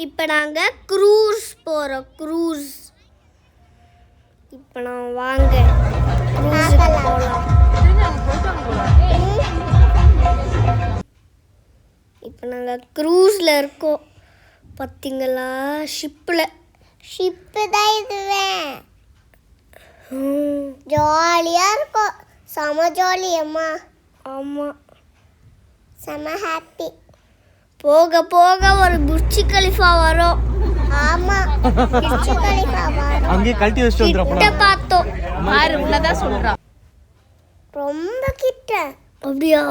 இப்போ நாங்கள் க்ரூஸ் போகிறோம். க்ரூஸ் இப்போ நான் வாங்க க்ரூஸுக்கு போகலாம். இப்போ நாங்கள் க்ரூஸில் இருக்கோம். பார்த்தீங்களா? ஷிப்பு தான் இதுவே. ஜாலியாக இருக்கும். செம ஜாலியம்மா. ஆமாம், செம ஹாப்பி. போக போக ஒரு புர்ஜ் கலிஃபா வரும். ஆமாம், புர்ஜ் கலிஃபா வரும். அங்கே கழட்டி வச்சிட்டு வந்துறோம். கிட்ட பார்த்தோம். மாறு உள்ளதா சொல்றா. ரொம்ப கிட்ட. அப்படியா?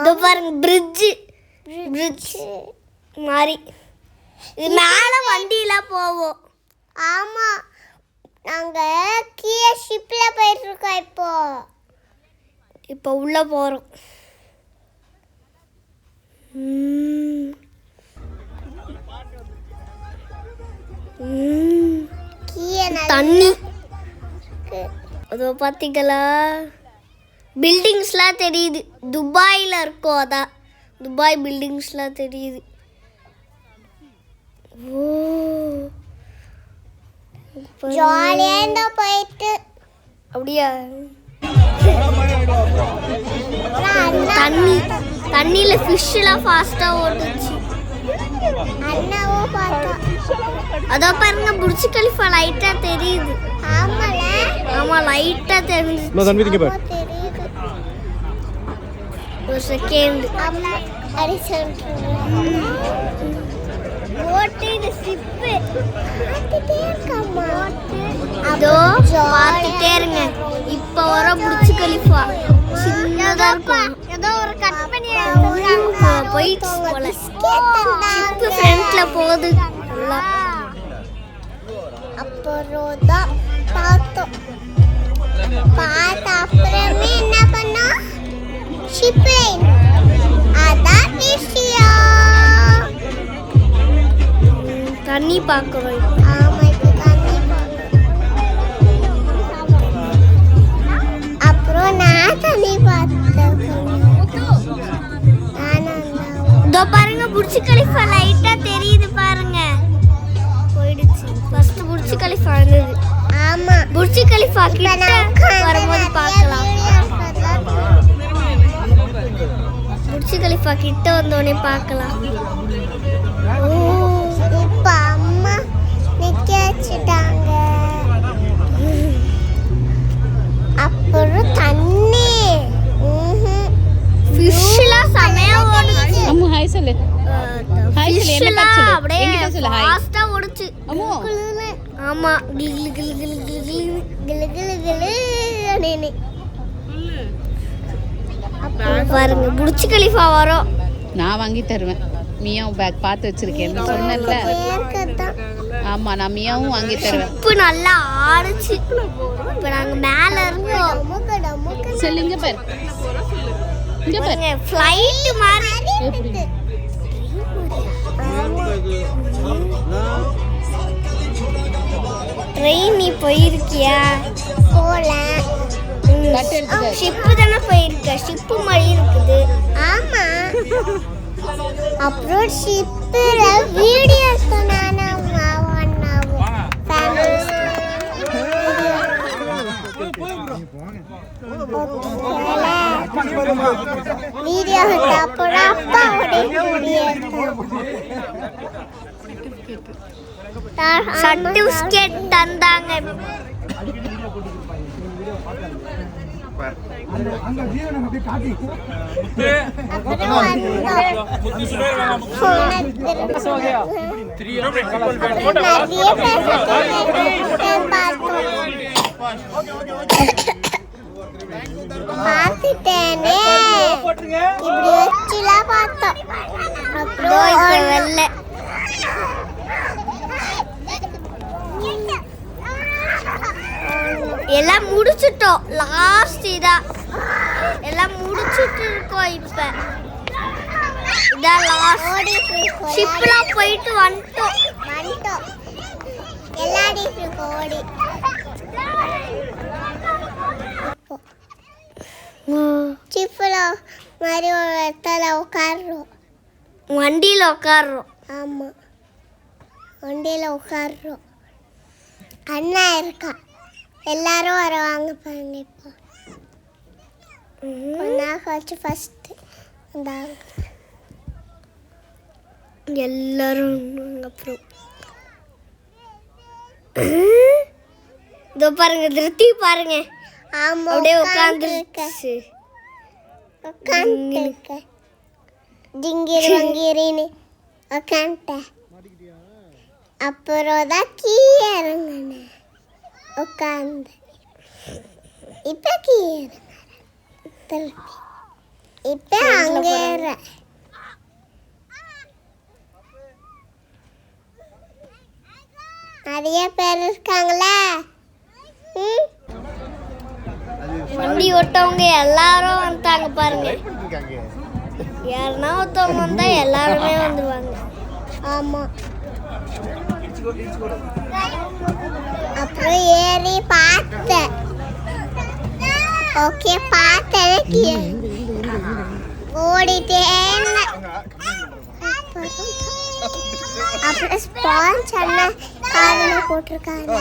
இதோ பாருங்க பிரிட்ஜ் மாதிரி. இது மேலே வண்டியெலாம் போவோம். ஆமாம், நாங்கள் கீழே ஷிப்பில் போயிட்டுருக்கோம். இப்போ உள்ளே போகிறோம். தண்ணி அதோ பார்த்தீங்களா? பில்டிங்ஸ்லாம் தெரியுது. துபாயில் இருக்கோம். அதான் துபாய் பில்டிங்ஸ்லாம் தெரியுது. ஓ, ஜாலியாக போயிட்டு. அப்படியா? தண்ணியில் ஃபிஷ்ஷெலாம் ஃபாஸ்ட்டாக ஓட்டுச்சு. அண்ணாவும் பார்த்தா. அதோ பாருங்க புர்ஜ் கலிஃபா லைட்டாக தெரியுது. ஆமாம், லைட்டாக தெரியுது. ஒரு செகண்ட். அதோ பார்த்துட்டே இருங்க. இப்போ வர புர்ஜ் கலிஃபா சின்னதா இருக்கும். ஏதோ ஒரு கட் பண்ணி போயிடுச்சு போல. ஷிப்பு ஃப்ரண்ட்ல போகுது. அப்புறம் தான் பார்த்தோம். அப்புறமே என்ன பண்ணோம்? Ship line. அதான் விஷயம். தண்ணி பார்க்குறோம். ஆமாம், இப்போ தண்ணி பார்க்குறோம். அப்புறம் நான் தண்ணி பார்த்தேன். இதோ பாருங்க புர்ஜ் கலிஃபா லைட்டாக தெரியுது பாருங்க. போயிடுச்சு. ஃபர்ஸ்ட் புர்ஜ் கலிஃபா இருந்தது. ஆமாம், புர்ஜ் கலிஃபா கிட்ட வரும்போது பார்க்கலாம். புர்ஜ் கலிஃபா கிட்ட வந்தோடனே பார்க்கலாம். ஓ, இப்போ அம்மா நிற்க வச்சுட்டாங்க. அப்புறம் தண்ணி ஃபிஷ்லாம் செமையா ஓடுச்சு. அம்மு ஹாய் சொல்லு. ஹாய் சொல்லு. என்ன பேர் சொல்லு? அப்படியே என்கிட்ட சொல்லு ஹாய். ஃபாஸ்டா ஓடுச்சு. அம்மு ஆமா, கிளு கிளு கிளு கிளு கிளு கிளு கிளு கிளு அப்படினே. பாருங்க புர்ஜ் கலிஃபா வரும். நான் வாங்கி தருவேன். மியாவும் பேக் பார்த்து வச்சிருக்கேன் சொன்னேன்ல. ஆமா, நான் மியாவும் வாங்கி தருவேன். இப்போ நல்லா ஆடுச்சு. இப்போ நாங்க மேல இருக்கோம். சொல்லுங்க பாரு. இங்க பாரு. ஃளைட் மாதிரி. எப்படி? ட்ரெயின் நீ போயிருக்கியா? போல. ஷிப்பு தானே போயிருக்க. ஷிப்பு மாதிரி இருக்குது. ஆமா. அப்புறம் ஷிப்பில் வீடியோஸ் வீடியோ அப்புறம் அப்பாவுடைய சர்டிஃபிகேட் தந்தாங்க. பார்த்துட்டேனே, இப்படி வச்சுலாம் பார்த்தோம். அப்புறம் வெள்ளை எல்லாம் முடிச்சிட்டோம். லாஸ்ட் இதான் எல்லாம் முடிச்சிட்டு இருக்கோம். இப்போ இதான் லாஸ்ட். ஷிப்லாம் போயிட்டு வந்துட்டோம். எல்லாடிட்டு இருக்கோம். ஓடி ஷிப்பில் மாதிரி ஒரு இடத்துல உட்காடுறோம். வண்டியில் உட்காடுறோம். ஆமாம். வண்டியில் உட்காடுறோம். அண்ணா இருக்கா, எல்லாரும் வருவாங்க பாருங்க. இப்போ நான் வச்சு ஃபஸ்ட்டு எல்லாரும் அப்புறம் இதோ பாருங்க, திருப்தி பாருங்க. ஆமா, அப்படியே உட்காந்துருச்சு. உட்காந்துருக்க ஜிங்கிரி வங்கிரின்னு உட்காந்துட்டேன். அப்புறம் தான் கீழே இறங்கினேன் உட்காந்து. இப்போ கீழே இறங்குறேன். இப்போ அங்கே நிறைய பேர் இருக்காங்களா. வண்டி ஓட்டவங்க எல்லாரும் வந்துட்டாங்க பாருங்க. யாருன்னா ஒருத்தவங்க வந்தா எல்லாருமே வந்துருவாங்க. ஆமா, அப்புறம் ஏறி பார்த்தேன். ஓகே, பார்த்தேன். ஓடிட்டேன். அப்புறம் ஸ்பான்ஸ் அண்ணா காரில் போட்டிருக்காங்க.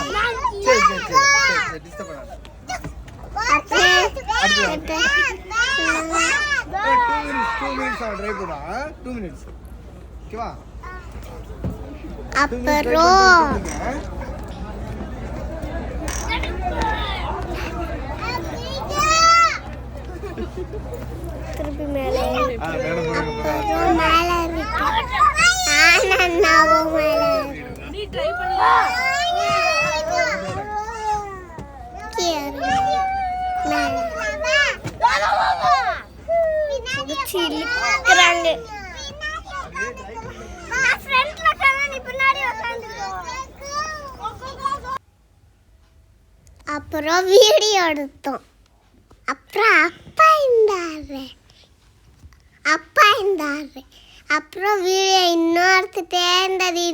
அப்புறம் திருப்பி மேலே மேலே அண்ணாவும் மேலே அப்புறம் வீடியோ எடுத்தோம். அப்புறம் அப்பா இருந்தாரு. அப்புறம் வீடியோ இன்னும் எடுத்துட்டே இருந்தது.